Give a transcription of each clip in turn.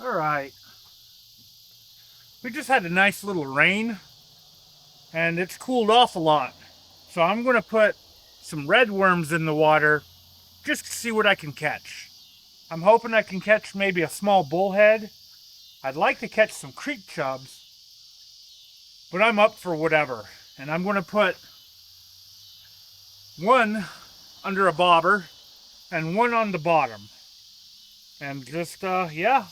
All right. We just had a nice little rain and it's cooled off a lot. So I'm going to put some red worms in the water just to see what I can catch. I'm hoping I can catch maybe a small bullhead. I'd like to catch some creek chubs, but I'm up for whatever. And I'm going to put one under a bobber and one on the bottom. And just, yeah,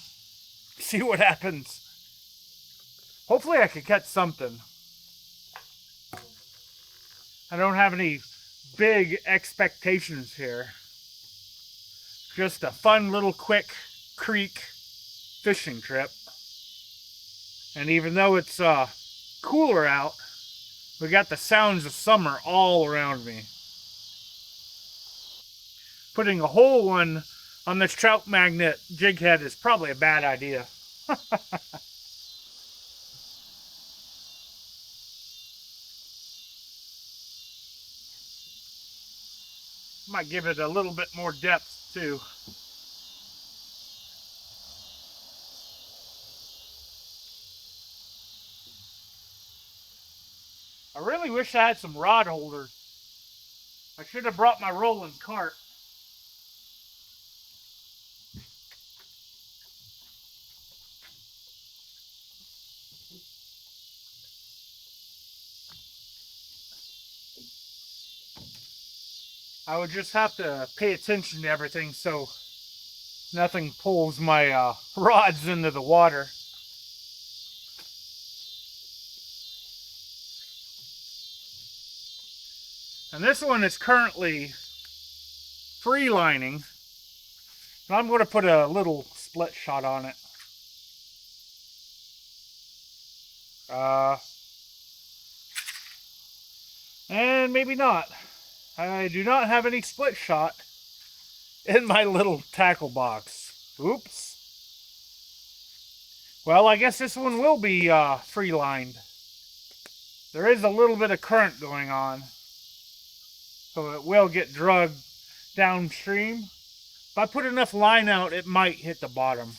see what happens. Hopefully I can catch something. I don't have any big expectations here. Just a fun little quick creek fishing trip. And even though it's cooler out, we got the sounds of summer all around me. Putting a whole one on this trout magnet jig head is probably a bad idea. Might give it a little bit more depth too. I really wish I had some rod holders. I should have brought my rolling cart. I would just have to pay attention to everything so nothing pulls my rods into the water. And this one is currently free lining. And I'm going to put a little split shot on it. Uh, and maybe not. I do not have any split shot in my little tackle box. Oops. Well, I guess this one will be free lined. There is a little bit of current going on, so it will get drugged downstream. If I put enough line out, it might hit the bottom.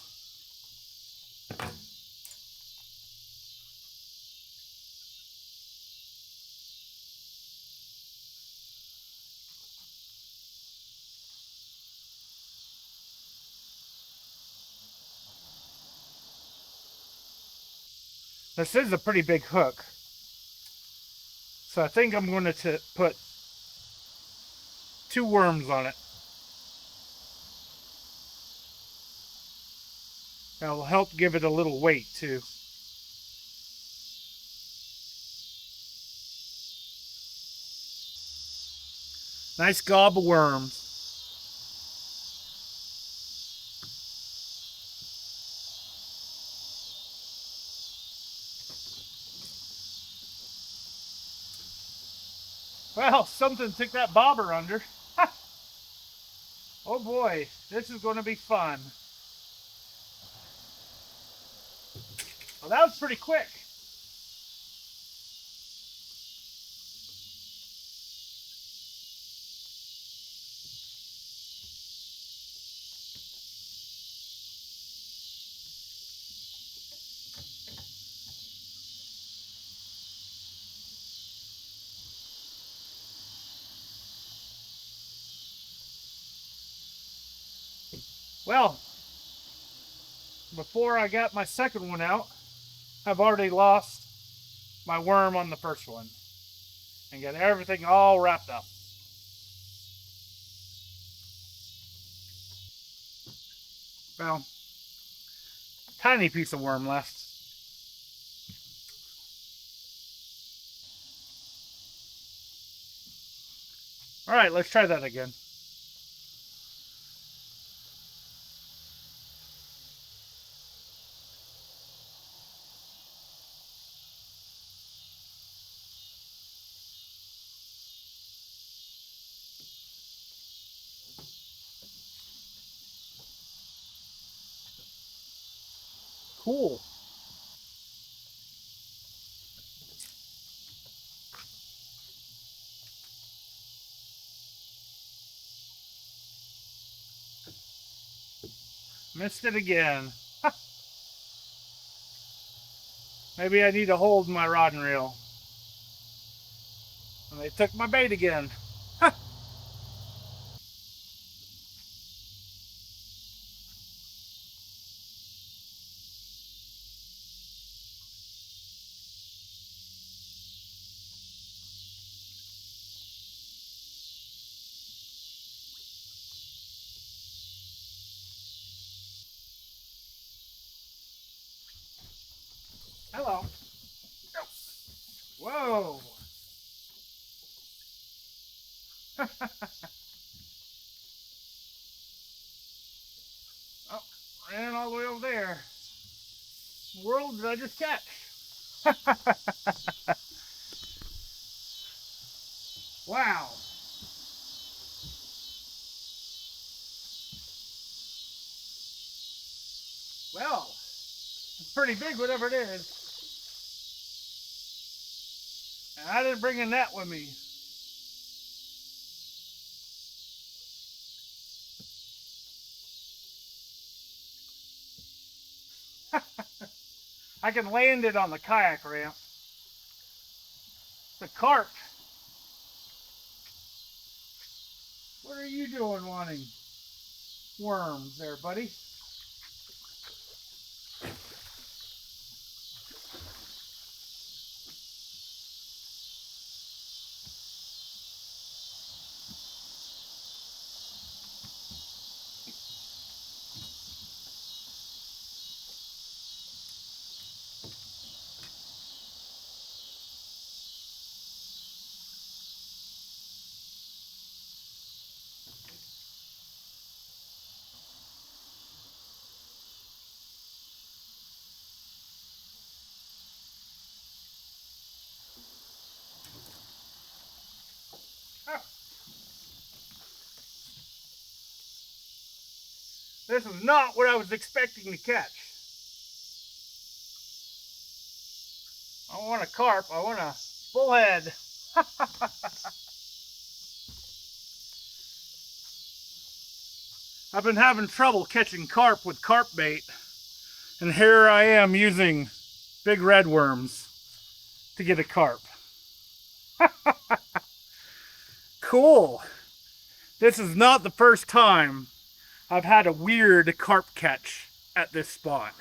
This is a pretty big hook, so I think I'm going to put 2 worms on it. That'll help give it a little weight too. Nice gob of worms. Well, something took that bobber under. Oh boy, this is going to be fun. Well, that was pretty quick. Well, before I got my second one out, I've already lost my worm on the first one and got everything all wrapped up. Well, tiny piece of worm left. All right, let's try that again. Cool. Missed it again. Maybe I need to hold my rod and reel. And they took my bait again. Hello. Whoa. Oh, ran all the way over there. What world did I just catch? Wow. Well, it's pretty big, whatever it is. And I didn't bring a net with me. I can land it on the kayak ramp. The carp. What are you doing wanting worms there, buddy? Oh, this is not what I was expecting to catch. I don't want a carp, I want a bullhead. I've been having trouble catching carp with carp bait, and here I am using big red worms to get a carp. Cool. This is not the first time I've had a weird carp catch at this spot.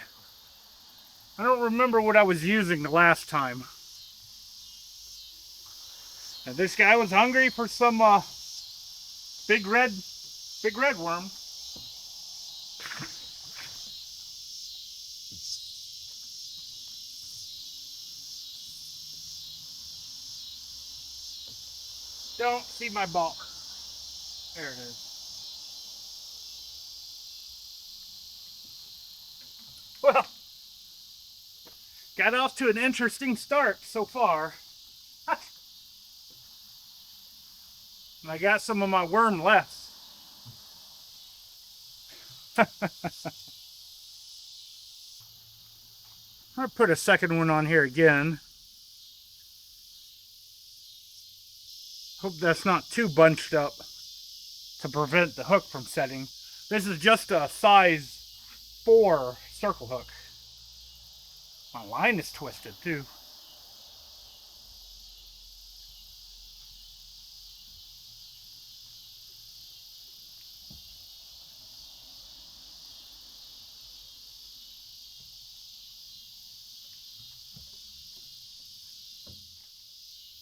I don't remember what I was using the last time. And this guy was hungry for some big red worm. Don't see my ball. There it is. Well, got off to an interesting start so far. And I got some of my worm left. I'll put a second one on here again. Hope that's not too bunched up to prevent the hook from setting. This is just a size 4 circle hook. My line is twisted too.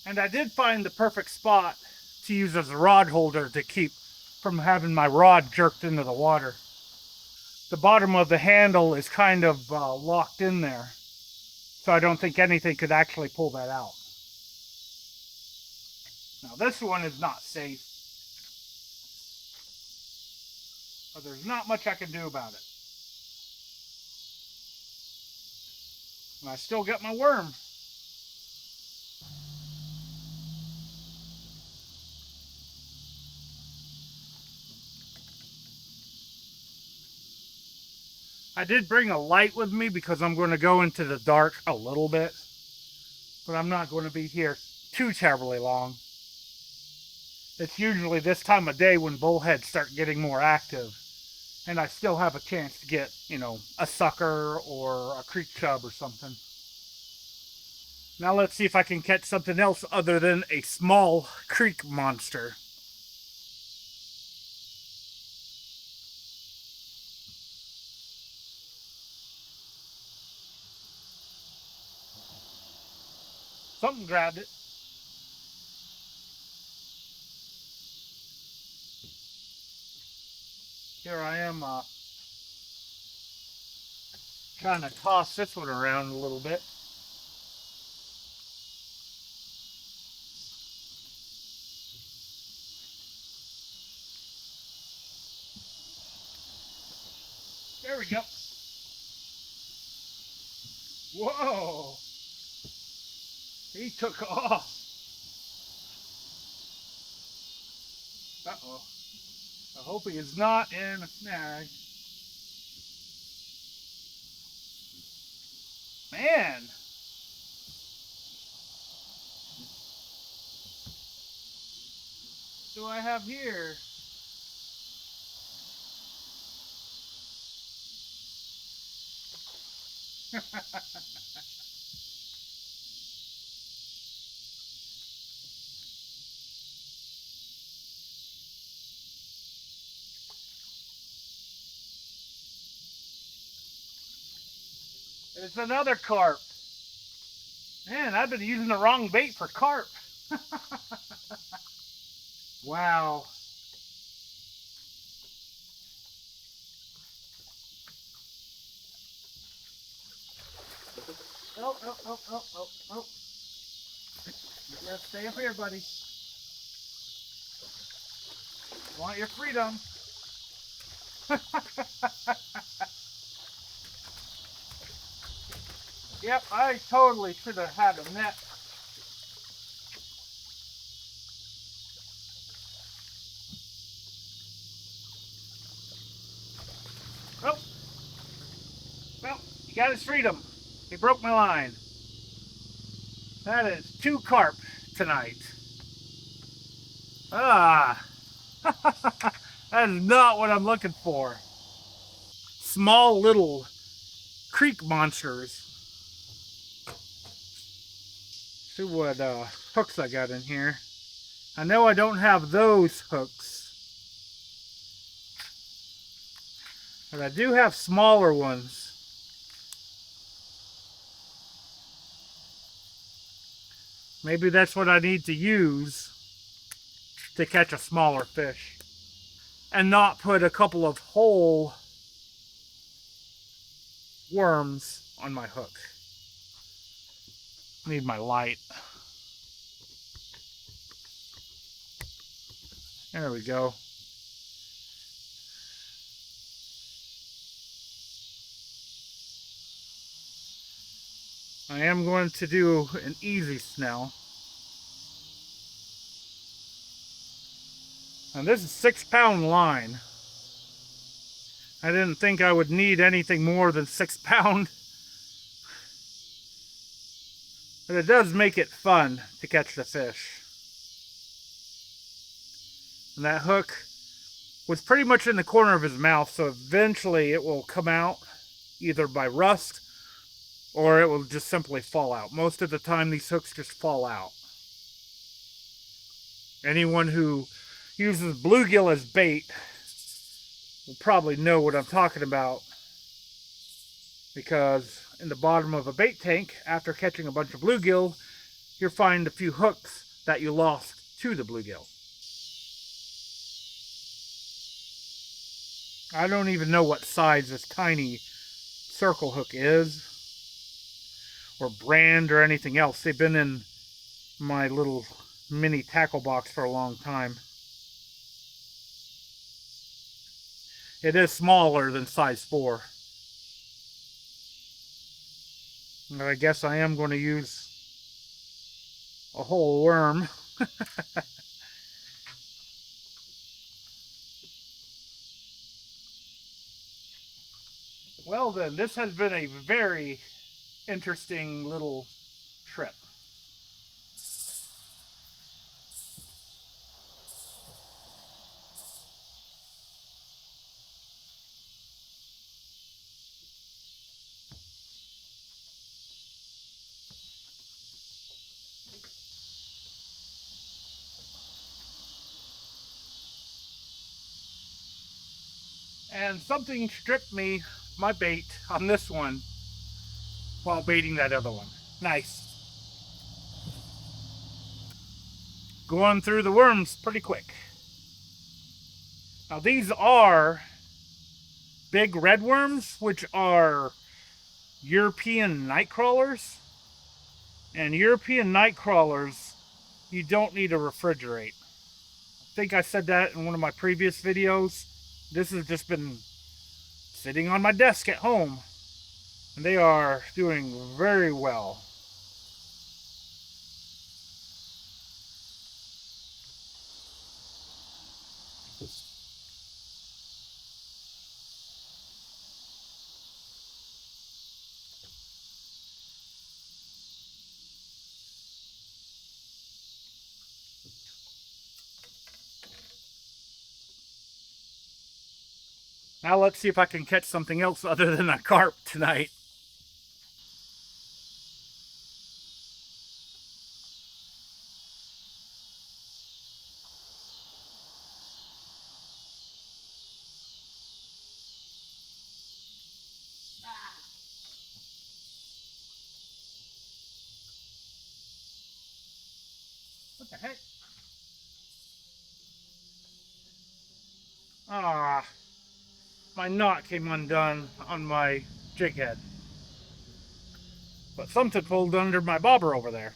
And I did find the perfect spot to use as a rod holder to keep from having my rod jerked into the water. The bottom of the handle is kind of locked in there, so I don't think anything could actually pull that out. Now this one is not safe, but there's not much I can do about it. And I still got my worm. I did bring a light with me because I'm going to go into the dark a little bit, but I'm not going to be here too terribly long. It's usually this time of day when bullheads start getting more active, and I still have a chance to get, you know, a sucker or a creek chub or something. Now let's see if I can catch something else other than a small creek monster. Something grabbed it. Here I am trying to toss this one around a little bit. There we go. Whoa! He took off. Uh-oh. I hope he is not in a snag. Man! What do I have here? It's another carp. Man, I've been using the wrong bait for carp. Wow. Oh, oh, oh, oh, oh, oh. You gotta stay up here, buddy. You want your freedom. Yep, I totally should have had a net. Oh, well, he got his freedom. He broke my line. That is 2 carp tonight. Ah, that is not what I'm looking for. Small little creek monsters. See what hooks I got in here. I know I don't have those hooks, but I do have smaller ones. Maybe that's what I need to use to catch a smaller fish. And not put a couple of whole worms on my hook. Need my light. There we go. I am going to do an easy snell. And this is 6-pound line. I didn't think I would need anything more than 6 pound. But it does make it fun to catch the fish. And that hook was pretty much in the corner of his mouth, so eventually it will come out either by rust or it will just simply fall out. Most of the time these hooks just fall out. Anyone who uses bluegill as bait will probably know what I'm talking about, because in the bottom of a bait tank, after catching a bunch of bluegill, you'll find a few hooks that you lost to the bluegill. I don't even know what size this tiny circle hook is, or brand, or anything else. They've been in my little mini tackle box for a long time. It is smaller than size 4. And I guess I am going to use a whole worm. Well then, this has been a very interesting little trip. And something stripped me, my bait, on this one while baiting that other one. Nice. Going through the worms pretty quick. Now these are big red worms, which are European night crawlers. And European night crawlers, you don't need to refrigerate. I think I said that in one of my previous videos. This has just been sitting on my desk at home, and they are doing very well. Now let's see if I can catch something else other than a carp tonight. What the heck? Ah, my knot came undone on my jig head. But something pulled under my bobber over there.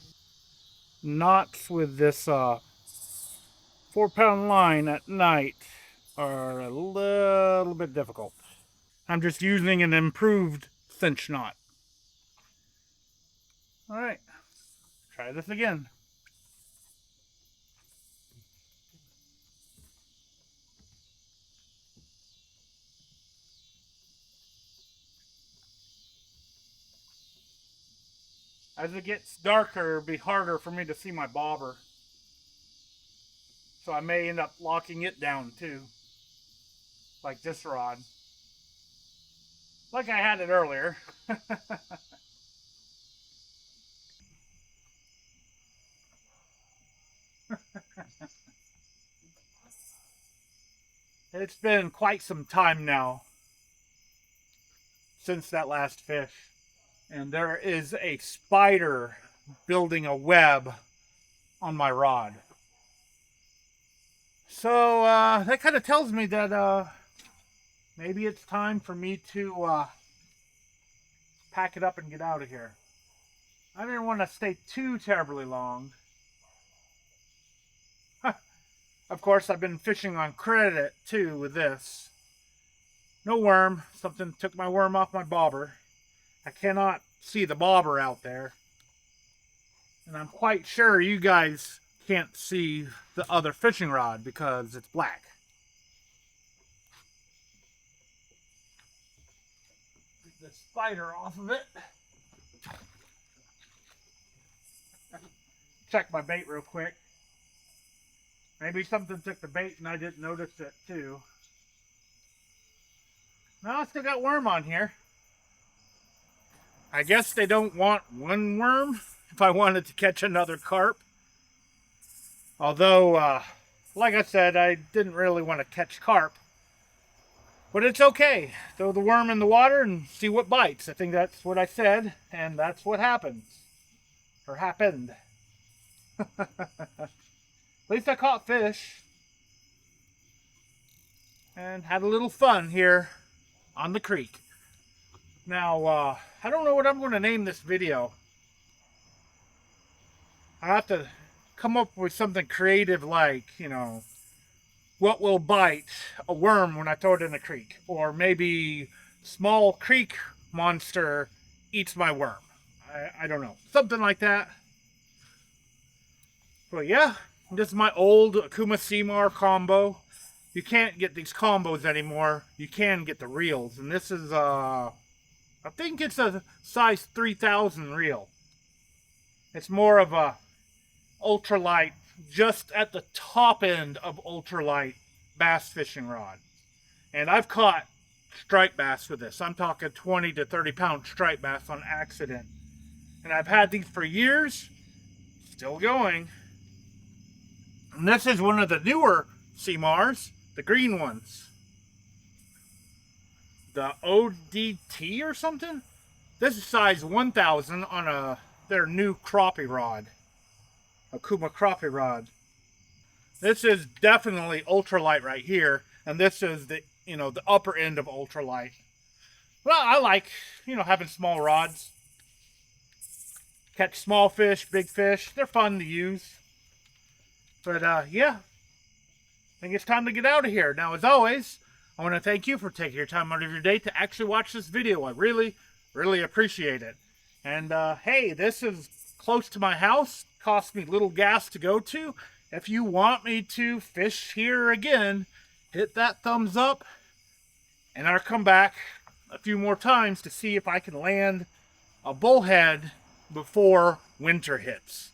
Knots with this 4-pound line at night are a little bit difficult. I'm just using an improved cinch knot. All right, try this again. As it gets darker, it'll be harder for me to see my bobber. So I may end up locking it down too. Like this rod. Like I had it earlier. It's been quite some time now since that last fish. And there is a spider building a web on my rod. So that kind of tells me that maybe it's time for me to pack it up and get out of here. I didn't want to stay too terribly long. Of course, I've been fishing on credit too with this. No worm. Something took my worm off my bobber. I cannot see the bobber out there. And I'm quite sure you guys can't see the other fishing rod because it's black. Get the spider off of it. Check my bait real quick. Maybe something took the bait and I didn't notice it too. No, I still got worm on here. I guess they don't want one worm if I wanted to catch another carp. Although, like I said, I didn't really want to catch carp. But it's okay. Throw the worm in the water and see what bites. I think that's what I said, and that's what happens. Or happened. At least I caught fish. And had a little fun here on the creek. Now, I don't know what I'm going to name this video. I have to come up with something creative like, you know, what will bite a worm when I throw it in the creek? Or maybe small creek monster eats my worm. I don't know. Something like that. But yeah, this is my old Akuma Seamar combo. You can't get these combos anymore. You can get the reels. And this is, I think it's a size 3000 reel. It's more of a ultralight, just at the top end of ultralight bass fishing rod. And I've caught striped bass with this. I'm talking 20 to 30 pound striped bass on accident. And I've had these for years, still going. And this is one of the newer Seamars, the green ones. the ODT or something. This is size 1000 on their new crappie rod, a Kuma crappie rod. This is definitely ultralight right here, and this is the the upper end of ultralight. Well, I like having small rods. Catch small fish, big fish. They're fun to use. But yeah, I think it's time to get out of here. Now, as always, I want to thank you for taking your time out of your day to actually watch this video. I really, really appreciate it. And hey, this is close to my house. Cost me little gas to go to. If you want me to fish here again, hit that thumbs up. And I'll come back a few more times to see if I can land a bullhead before winter hits.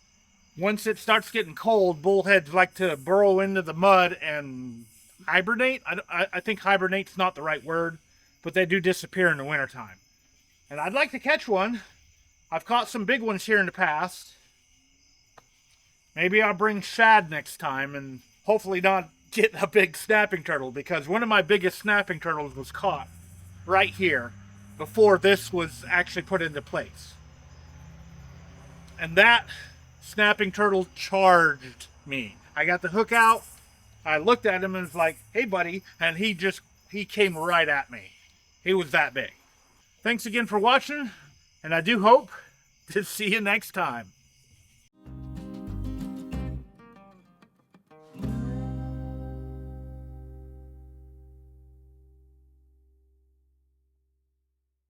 Once it starts getting cold, bullheads like to burrow into the mud and hibernate. I think hibernate's not the right word, but they do disappear in the wintertime. And I'd like to catch one. I've caught some big ones here in the past. Maybe I'll bring shad next time and hopefully not get a big snapping turtle, because one of my biggest snapping turtles was caught right here before this was actually put into place. And that snapping turtle charged me. I got the hook out. I looked at him and was like, hey buddy, and he came right at me. He was that big. Thanks again for watching, and I do hope to see you next time.